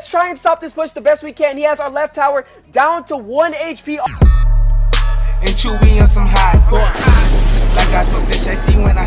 let's try and stop this push the best we can. He has our left tower down to 1 HP. And chewy on some hot like I told Tisha, when I.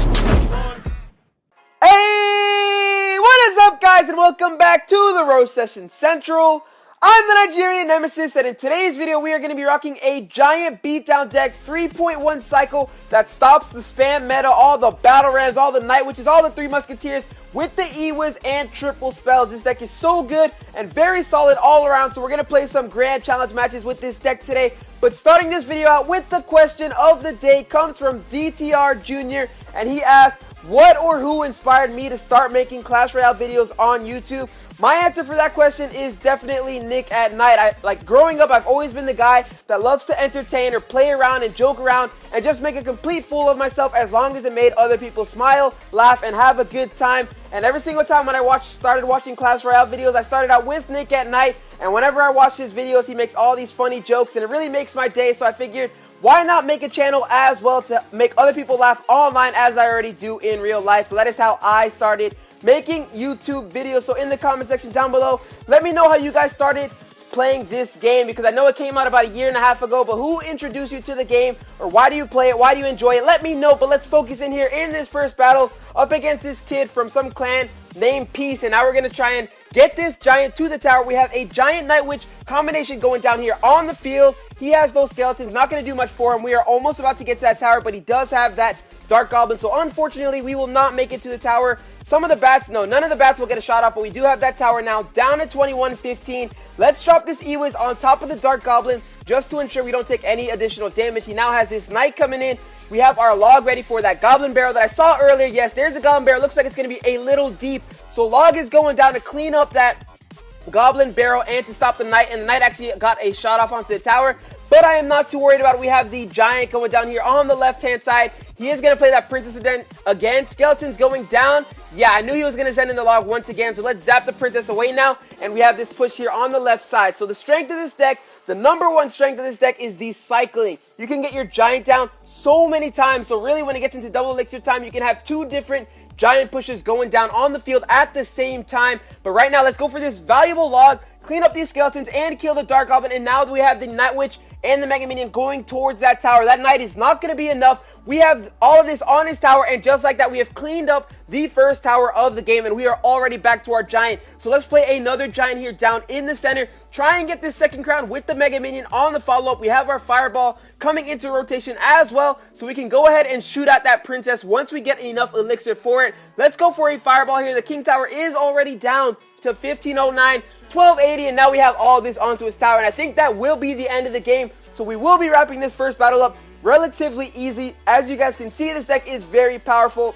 Hey, what is up, guys, and welcome back to the Roast Session Central. I'm the Nigerian Nemesis, and in today's video, we are going to be rocking a giant beatdown deck 3.1 cycle that stops the spam meta, all the battle rams, all the night witches, all the 3 musketeers with the E-Wiz and triple spells. This deck is so good and very solid all around, so we're going to play some grand challenge matches with this deck today. But starting this video out with the question of the day comes from DTR Jr., and he asked, what or who inspired me to start making Clash Royale videos on YouTube? My answer for that question is definitely Nick at Night. Growing up, I've always been the guy that loves to entertain or play around and joke around and just make a complete fool of myself as long as it made other people smile, laugh, and have a good time. And every single time when I started watching Clash Royale videos, I started out with Nick at Night, and whenever I watch his videos, he makes all these funny jokes, and it really makes my day, so I figured, why not make a channel as well to make other people laugh online as I already do in real life? So that is how I started making YouTube videos. So in the comment section down below, let me know how you guys started playing this game, because I know it came out about 1.5 years ago, but who introduced you to the game, or why do you play it, why do you enjoy it? Let me know. But let's focus in here in this first battle up against this kid from some clan named Peace, and now we're going to try and get this giant to the tower. We have a giant Night Witch combination going down here on the field. He has those skeletons, not going to do much for him. We are almost about to get to that tower, but he does have that Dark Goblin, so unfortunately we will not make it to the tower. Some of the bats, no, none of the bats will get a shot off, but we do have that tower now down to 21-15. Let's drop this E-Wiz on top of the Dark Goblin just to ensure we don't take any additional damage. He now has this Knight coming in. We have our log ready for that Goblin Barrel that I saw earlier. Yes, there's the Goblin Barrel. Looks like it's going to be a little deep, so log is going down to clean up that Goblin Barrel and to stop the Knight, and the Knight actually got a shot off onto the tower, but I am not too worried about it. We have the Giant going down here on the left-hand side. He is going to play that Princess again. Skeleton's going down. Yeah, I knew he was going to send in the log once again, so let's zap the Princess away now, and we have this push here on the left side. So the strength of this deck, the number one strength of this deck is the cycling. You can get your Giant down so many times, so really when it gets into double elixir time, you can have 2 different giant pushes going down on the field at the same time. But right now, let's go for this valuable log, clean up these skeletons, and kill the Dark Goblin. And now we have the Night Witch and the Mega Minion going towards that tower. That Knight is not going to be enough. We have all of this on his tower, and just like that, we have cleaned up the first tower of the game, and we are already back to our Giant. So let's play another Giant here down in the center, try and get this second crown with the Mega Minion on the follow-up. We have our Fireball coming into rotation as well, so we can go ahead and shoot at that Princess once we get enough elixir for it. Let's go for a Fireball here. The King Tower is already down to 1509, 1280, and now we have all this onto his tower, and I think that will be the end of the game. So we will be wrapping this first battle up relatively easy. As you guys can see, this deck is very powerful,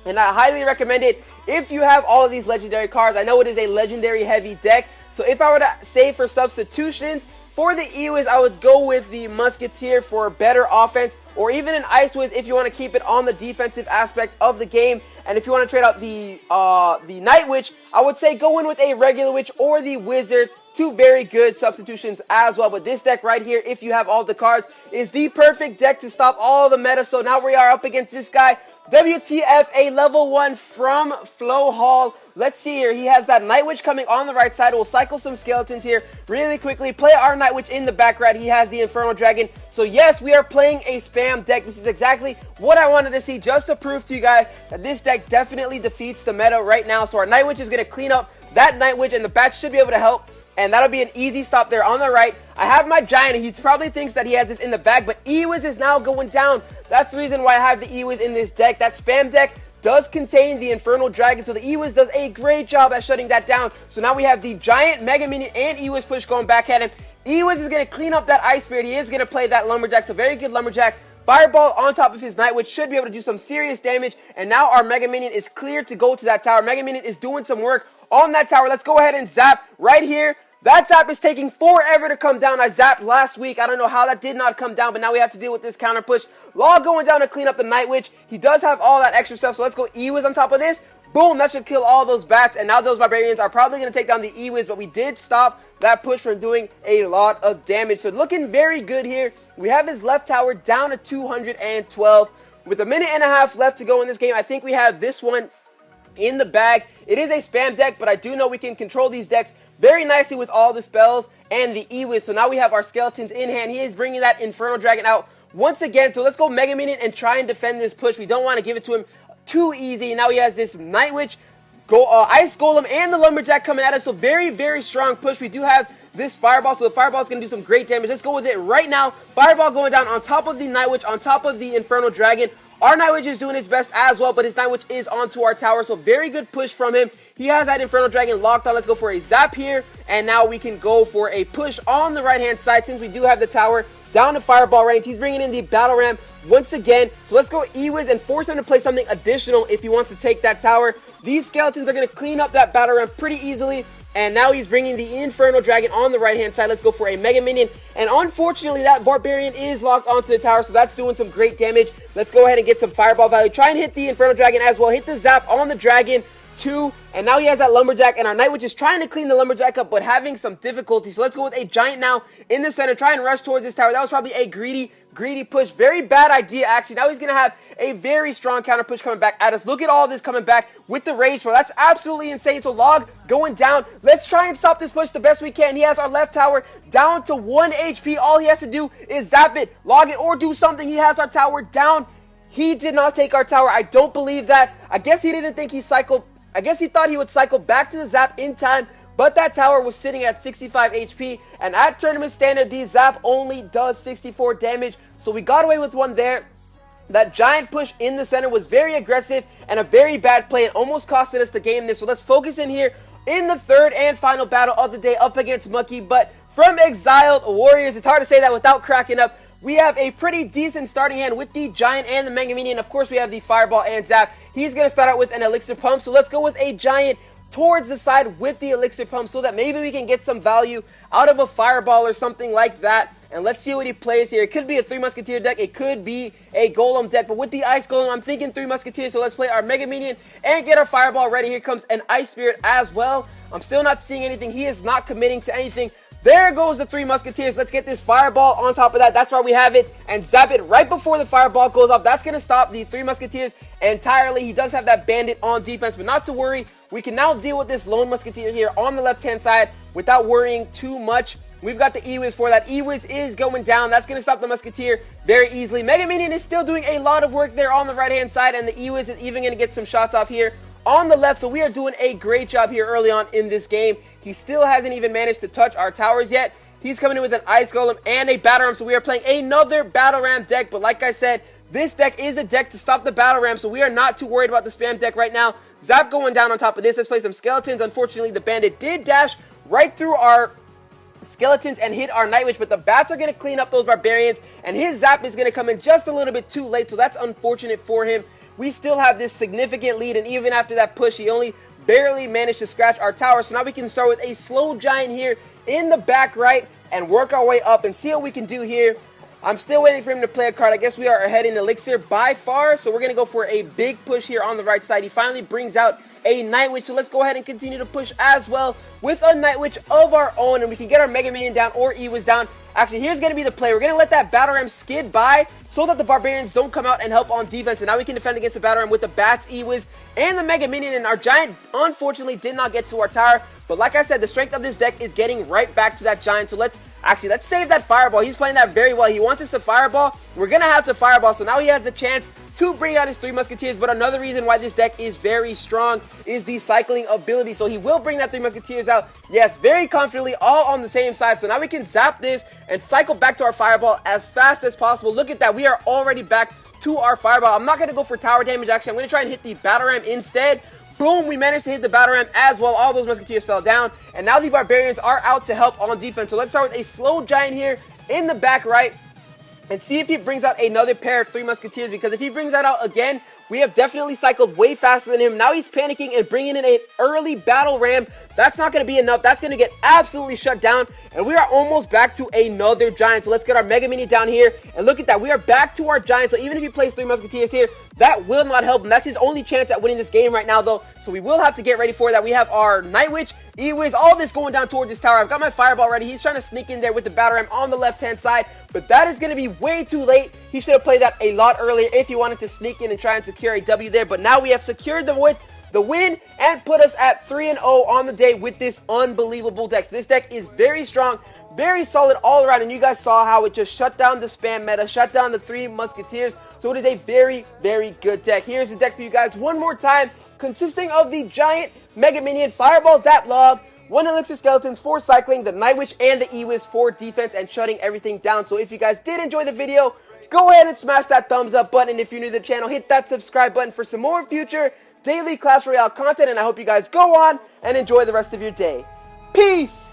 and I highly recommend it if you have all of these legendary cards. I know it is a legendary heavy deck, so if I were to say for substitutions, for the E-Wiz, I would go with the Musketeer for better offense, or even an Ice Wiz if you want to keep it on the defensive aspect of the game. And if you want to trade out the Night Witch, I would say go in with a regular Witch or the Wizard. 2 very good substitutions as well. But this deck right here, if you have all the cards, is the perfect deck to stop all the meta. So now we are up against this guy, WTF, a level 1 from Flow Hall. Let's see here. He has that Night Witch coming on the right side. We'll cycle some skeletons here really quickly. Play our Night Witch in the background. He has the Infernal Dragon. So yes, we are playing a spam deck. This is exactly what I wanted to see, just to prove to you guys that this deck definitely defeats the meta right now. So our Night Witch is going to clean up that Night Witch, and the bats should be able to help. And that'll be an easy stop there on the right. I have my Giant. He probably thinks that he has this in the bag, but E-Wiz is now going down. That's the reason why I have the E-Wiz in this deck. That spam deck does contain the Infernal Dragon, so the E-Wiz does a great job at shutting that down. So now we have the Giant, Mega Minion, and E-Wiz push going back at him. E-Wiz is going to clean up that Ice Spirit. He is going to play that Lumberjack, so very good Lumberjack. Fireball on top of his Night Witch should be able to do some serious damage. And now our Mega Minion is clear to go to that tower. Mega Minion is doing some work on that tower. Let's go ahead and zap right here. That zap is taking forever to come down. I zapped last week. I don't know how that did not come down, but now we have to deal with this counter push. Law going down to clean up the Night Witch. He does have all that extra stuff, so let's go E-Wiz on top of this. Boom, that should kill all those bats, and now those Barbarians are probably going to take down the E-Wiz, but we did stop that push from doing a lot of damage. So looking very good here. We have his left tower down to 212. With a minute and a half left to go in this game, I think we have this one in the bag. It is a spam deck, but I do know we can control these decks very nicely with all the spells and the Ewiz. So now we have our skeletons in hand. He is bringing that Infernal Dragon out once again. So let's go Mega Minion and try and defend this push. We don't want to give it to him too easy. Now he has this Night Witch, Ice Golem, and the Lumberjack coming at us. So very, very strong push. We do have this Fireball, so the Fireball is going to do some great damage. Let's go with it right now. Fireball going down on top of the Night Witch, on top of the Infernal Dragon. Our Night Witch is doing its best as well, but his Night Witch is onto our tower, so very good push from him. He has that Infernal Dragon locked on. Let's go for a zap here, and now we can go for a push on the right-hand side since we do have the tower down to Fireball range. He's bringing in the Battle Ram once again, so let's go Ewiz and force him to play something additional if he wants to take that tower. These skeletons are going to clean up that Battle Ram pretty easily. And now he's bringing the Infernal Dragon on the right-hand side. Let's go for a Mega Minion. And unfortunately, that Barbarian is locked onto the tower, so that's doing some great damage. Let's go ahead and get some Fireball value. Try and hit the Infernal Dragon as well. Hit the Zap on the Dragon, 2. And now he has that Lumberjack, and our Night Witch is trying to clean the Lumberjack up, but having some difficulty. So let's go with a Giant now in the center. Try and rush towards this tower. That was probably a greedy push. Very bad idea, actually. Now he's going to have a very strong counter push coming back at us. Look at all this coming back with the Rage Throw. That's absolutely insane. So Log going down. Let's try and stop this push the best we can. He has our left tower down to 1 HP. All he has to do is zap it, log it, or do something. He has our tower down. He did not take our tower. I don't believe that. I guess he didn't think he cycled. I guess he thought he would cycle back to the zap in time, but that tower was sitting at 65 HP, and at tournament standard, the zap only does 64 damage, so we got away with one there. That giant push in the center was very aggressive and a very bad play. It almost costed us the game there, so let's focus in here in the third and final battle of the day up against Monkey. But from Exiled Warriors, it's hard to say that without cracking up. We have a pretty decent starting hand with the Giant and the Mega Minion. Of course, we have the Fireball and Zap. He's going to start out with an Elixir Pump, so let's go with a Giant towards the side with the Elixir Pump so that maybe we can get some value out of a Fireball or something like that. And let's see what he plays here. It could be a 3 Musketeer deck. It could be a Golem deck. But with the Ice Golem, I'm thinking 3 Musketeers. So let's play our Mega Minion and get our Fireball ready. Here comes an Ice Spirit as well. I'm still not seeing anything. He is not committing to anything. There goes the 3 Musketeers. Let's get this Fireball on top of that. That's why we have it. And zap it right before the Fireball goes off. That's going to stop the 3 Musketeers entirely. He does have that Bandit on defense, but not to worry. We can now deal with this Lone Musketeer here on the left-hand side without worrying too much. We've got the Ewiz for that. Ewiz is going down. That's going to stop the Musketeer very easily. Mega Minion is still doing a lot of work there on the right-hand side, and the Ewiz is even going to get some shots off here on the left, so we are doing a great job here early on in this game. He still hasn't even managed to touch our towers yet. He's coming in with an Ice Golem and a Battle Ram, so we are playing another Battle Ram deck, but like I said, this deck is a deck to stop the Battle Ram, so we are not too worried about the spam deck right now. Zap going down on top of this. Let's play some Skeletons. Unfortunately, the Bandit did dash right through our Skeletons and hit our Night Witch, but the Bats are going to clean up those Barbarians, and his Zap is going to come in just a little bit too late, so that's unfortunate for him. We still have this significant lead, and even after that push, he only barely managed to scratch our tower. So now we can start with a slow Giant here in the back right and work our way up and see what we can do here. I'm still waiting for him to play a card. I guess we are ahead in Elixir by far, so we're going to go for a big push here on the right side. He finally brings out a Night Witch, so let's go ahead and continue to push as well with a Night Witch of our own, and we can get our Mega Minion down or Ewiz down. Actually, here's going to be the play. We're going to let that Battle Ram skid by so that the Barbarians don't come out and help on defense, and now we can defend against the Battle Ram with the Bats, Ewiz, and the Mega Minion, and our Giant unfortunately did not get to our tower, but like I said, the strength of this deck is getting right back to that Giant, so let's save that Fireball. He's playing that very well. He wants us to Fireball. We're going to have to Fireball, so now he has the chance to bring out his 3 Musketeers, but another reason why this deck is very strong is the cycling ability, so he will bring that 3 Musketeers out, yes, very comfortably, all on the same side, so now we can zap this and cycle back to our Fireball as fast as possible. Look at that, we are already back to our Fireball. I'm not going to go for tower damage, actually, I'm going to try and hit the Battle Ram instead. Boom, we managed to hit the Battle Ram as well. All those Musketeers fell down, and now the Barbarians are out to help on defense, so let's start with a slow Giant here in the back right and see if he brings out another pair of 3 Musketeers, because if he brings that out again, we have definitely cycled way faster than him. Now he's panicking and bringing in an early Battle Ram. That's not going to be enough. That's going to get absolutely shut down, and we are almost back to another Giant. So let's get our Mega Mini down here, and look at that. We are back to our Giant, so even if he plays 3 Musketeers here, that will not help him. That's his only chance at winning this game right now, though, so we will have to get ready for that. We have our Night Witch, Ewiz, all this going down towards this tower. I've got my Fireball ready. He's trying to sneak in there with the Battle Ram on the left-hand side, but that is going to be way too late. He should have played that a lot earlier if he wanted to sneak in and try and secure a W there, but now we have secured the the win and put us at 3-0 on the day with this unbelievable deck. So this deck is very strong, very solid all around, and you guys saw how it just shut down the spam meta, shut down the 3 Musketeers, so it is a very, very good deck. Here's the deck for you guys one more time, consisting of the Giant, Mega Minion, Fireball, Zap Log, 1 Elixir Skeletons for cycling, the Night Witch, and the E-Wiz for defense and shutting everything down. So if you guys did enjoy the video, go ahead and smash that thumbs up button, and if you're new to the channel, hit that subscribe button for some more future daily Clash Royale content, and I hope you guys go on and enjoy the rest of your day. Peace!